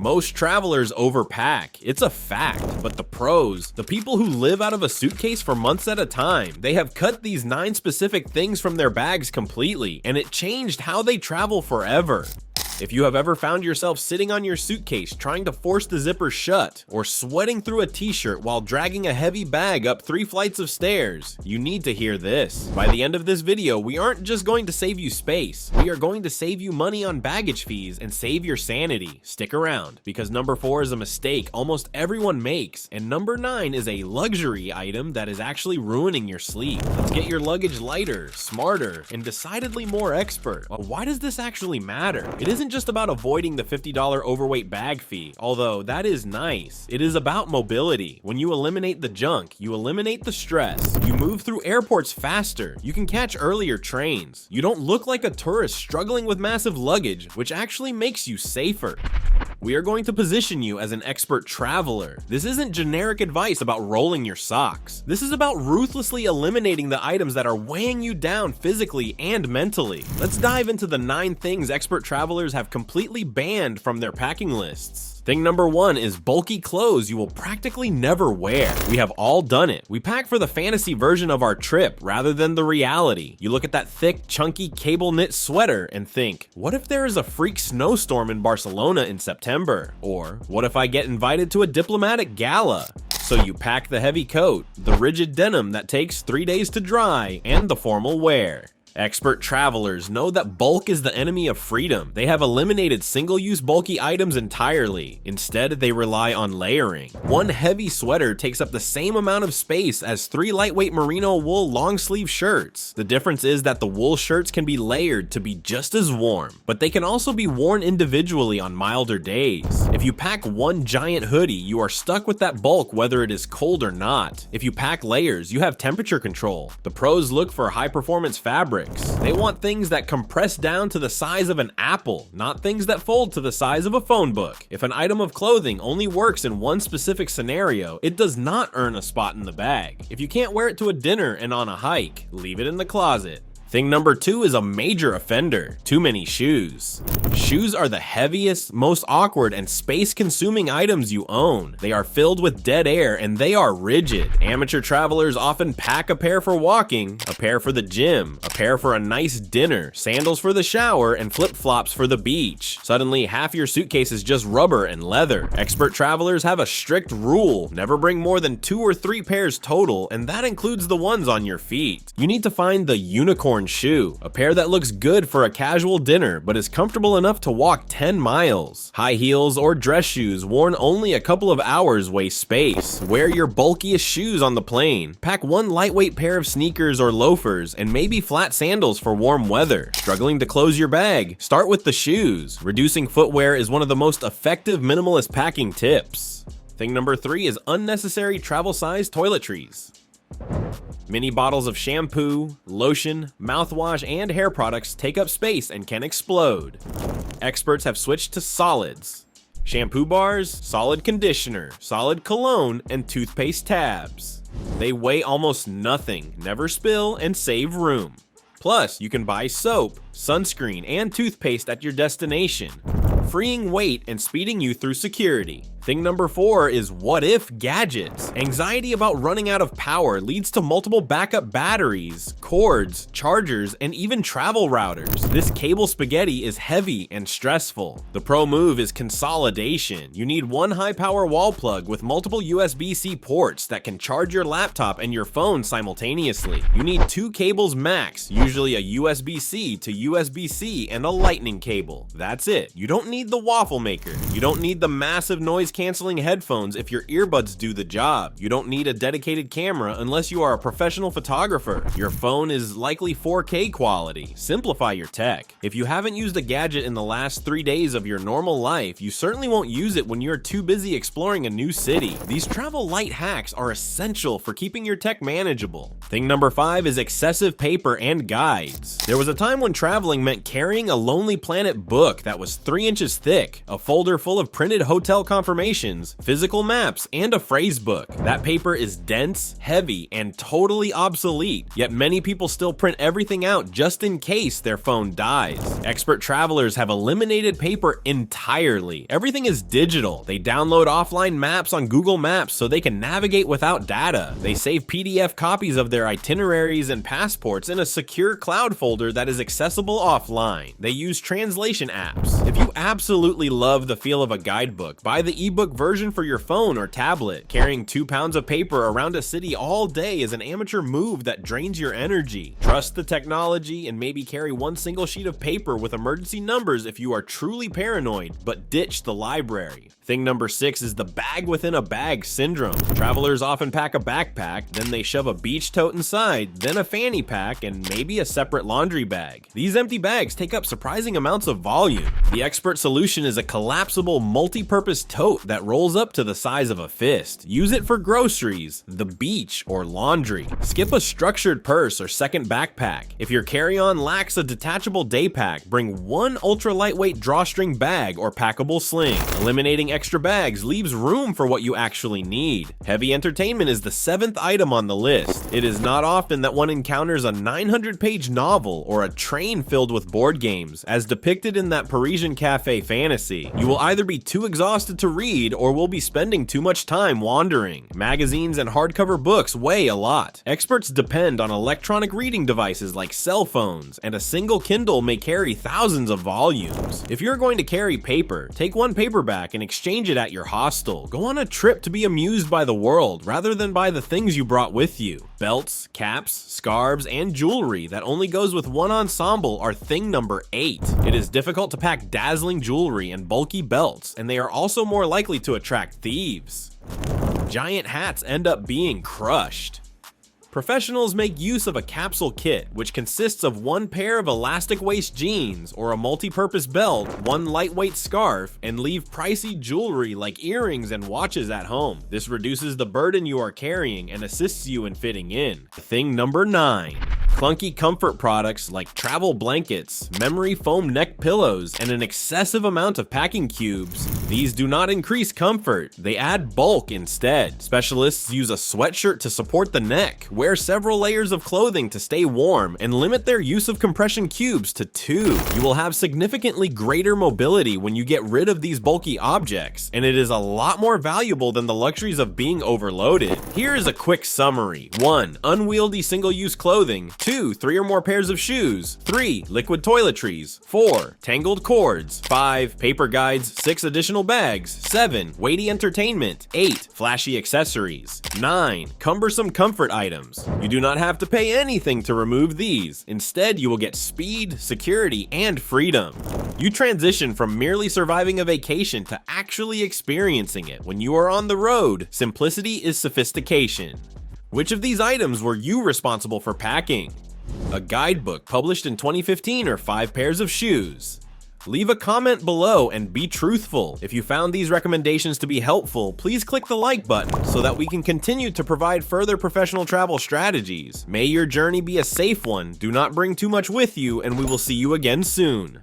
Most travelers overpack. It's a fact, but the pros, the people who live out of a suitcase for months at a time, they have cut these 9 specific things from their bags completely, and it changed how they travel forever. If you have ever found yourself sitting on your suitcase trying to force the zipper shut, or sweating through a t-shirt while dragging a heavy bag up 3 flights of stairs, you need to hear this. By the end of this video, we aren't just going to save you space, we are going to save you money on baggage fees and save your sanity. Stick around, because number 4 is a mistake almost everyone makes, and number 9 is a luxury item that is actually ruining your sleep. Let's get your luggage lighter, smarter, and decidedly more expert. Why does this actually matter? It isn't just about avoiding the $50 overweight bag fee, although that is nice. It is about mobility. When you eliminate the junk, you eliminate the stress. You move through airports faster. You can catch earlier trains. You don't look like a tourist struggling with massive luggage, which actually makes you safer. We are going to position you as an expert traveler. This isn't generic advice about rolling your socks. This is about ruthlessly eliminating the items that are weighing you down physically and mentally. Let's dive into the 9 things expert travelers have completely banned from their packing lists. Thing number 1 is bulky clothes you will practically never wear. We have all done it. We pack for the fantasy version of our trip rather than the reality. You look at that thick, chunky cable knit sweater and think, what if there is a freak snowstorm in Barcelona in September? Or what if I get invited to a diplomatic gala? So you pack the heavy coat, the rigid denim that takes 3 days to dry, and the formal wear. Expert travelers know that bulk is the enemy of freedom. They have eliminated single-use bulky items entirely. Instead, they rely on layering. One heavy sweater takes up the same amount of space as 3 lightweight merino wool long-sleeve shirts. The difference is that the wool shirts can be layered to be just as warm, but they can also be worn individually on milder days. If you pack one giant hoodie, you are stuck with that bulk whether it is cold or not. If you pack layers, you have temperature control. The pros look for high-performance fabric. They want things that compress down to the size of an apple, not things that fold to the size of a phone book. If an item of clothing only works in one specific scenario, it does not earn a spot in the bag. If you can't wear it to a dinner and on a hike, leave it in the closet. Thing number 2 is a major offender: too many shoes. Shoes are the heaviest, most awkward, and space-consuming items you own. They are filled with dead air and they are rigid. Amateur travelers often pack a pair for walking, a pair for the gym, a pair for a nice dinner, sandals for the shower, and flip-flops for the beach. Suddenly, half your suitcase is just rubber and leather. Expert travelers have a strict rule: never bring more than 2 or 3 pairs total, and that includes the ones on your feet. You need to find the unicorn shoe, a pair that looks good for a casual dinner but is comfortable enough to walk 10 miles. High heels or dress shoes worn only a couple of hours waste space. Wear your bulkiest shoes on the plane. Pack one lightweight pair of sneakers or loafers and maybe flat sandals for warm weather. Struggling to close your bag? Start with the shoes. Reducing footwear is one of the most effective minimalist packing tips. Thing number 3 is unnecessary travel-size toiletries. Mini bottles of shampoo, lotion, mouthwash, and hair products take up space and can explode. Experts have switched to solids. Shampoo bars, solid conditioner, solid cologne, and toothpaste tabs. They weigh almost nothing, never spill, and save room. Plus, you can buy soap, sunscreen, and toothpaste at your destination, freeing weight and speeding you through security. Thing number 4 is what if gadgets. Anxiety about running out of power leads to multiple backup batteries, cords, chargers, and even travel routers. This cable spaghetti is heavy and stressful. The pro move is consolidation. You need one high power wall plug with multiple USB-C ports that can charge your laptop and your phone simultaneously. You need 2 cables max, usually a USB-C to USB-C and a lightning cable. That's it. You don't need the waffle maker. You don't need the massive noise canceling headphones if your earbuds do the job. You don't need a dedicated camera unless you are a professional photographer. Your phone is likely 4K quality. Simplify your tech. If you haven't used a gadget in the last 3 days of your normal life, you certainly won't use it when you're too busy exploring a new city. These travel light hacks are essential for keeping your tech manageable. Thing number 5 is excessive paper and guides. There was a time when traveling meant carrying a Lonely Planet book that was 3 inches inches thick, a folder full of printed hotel confirmations, physical maps, and a phrase book. That paper is dense, heavy, and totally obsolete, yet many people still print everything out just in case their phone dies. Expert travelers have eliminated paper entirely. Everything is digital. They download offline maps on Google Maps so they can navigate without data. They save PDF copies of their itineraries and passports in a secure cloud folder that is accessible offline. They use translation apps. If you absolutely love the feel of a guidebook, buy the ebook version for your phone or tablet. Carrying 2 pounds of paper around a city all day is an amateur move that drains your energy. Trust the technology and maybe carry one single sheet of paper with emergency numbers if you are truly paranoid, but ditch the library. Thing number 6 is the bag within a bag syndrome. Travelers often pack a backpack, then they shove a beach tote inside, then a fanny pack, and maybe a separate laundry bag. These empty bags take up surprising amounts of volume. The expert solution is a collapsible multi-purpose tote that rolls up to the size of a fist. Use it for groceries, the beach, or laundry. Skip a structured purse or second backpack. If your carry-on lacks a detachable day pack, bring one ultra-lightweight drawstring bag or packable sling. Eliminating extra bags leaves room for what you actually need. Heavy entertainment is the 7th item on the list. It is not often that one encounters a 900-page novel or a train filled with board games, as depicted in that Parisian cafe fantasy. You will either be too exhausted to read or will be spending too much time wandering. Magazines and hardcover books weigh a lot. Experts depend on electronic reading devices like cell phones, and a single Kindle may carry thousands of volumes. If you're going to carry paper, take one paperback and exchange it at your hostel. Go on a trip to be amused by the world rather than by the things you brought with you. Belts, caps, scarves, and jewelry that only goes with one ensemble are thing number 8. It is difficult to pack dazzling jewelry and bulky belts, and they are also more likely to attract thieves. Giant hats end up being crushed. Professionals make use of a capsule kit, which consists of one pair of elastic waist jeans or a multi-purpose belt, one lightweight scarf, and leave pricey jewelry like earrings and watches at home. This reduces the burden you are carrying and assists you in fitting in. Thing number 9. Clunky comfort products like travel blankets, memory foam neck pillows, and an excessive amount of packing cubes. These do not increase comfort, they add bulk instead. Specialists use a sweatshirt to support the neck, wear several layers of clothing to stay warm, and limit their use of compression cubes to 2. You will have significantly greater mobility when you get rid of these bulky objects, and it is a lot more valuable than the luxuries of being overloaded. Here is a quick summary. 1. Unwieldy single-use clothing. 2. 3 or more pairs of shoes. 3. Liquid toiletries. 4. Tangled cords. 5. Paper guides. 6. Additional bags. 7. Weighty entertainment. 8. Flashy accessories. 9. Cumbersome comfort items. You do not have to pay anything to remove these. Instead, you will get speed, security, and freedom. You transition from merely surviving a vacation to actually experiencing it. When you are on the road, simplicity is sophistication. Which of these items were you responsible for packing? A guidebook published in 2015 or 5 pairs of shoes? Leave a comment below and be truthful. If you found these recommendations to be helpful, please click the like button so that we can continue to provide further professional travel strategies. May your journey be a safe one, do not bring too much with you, and we will see you again soon.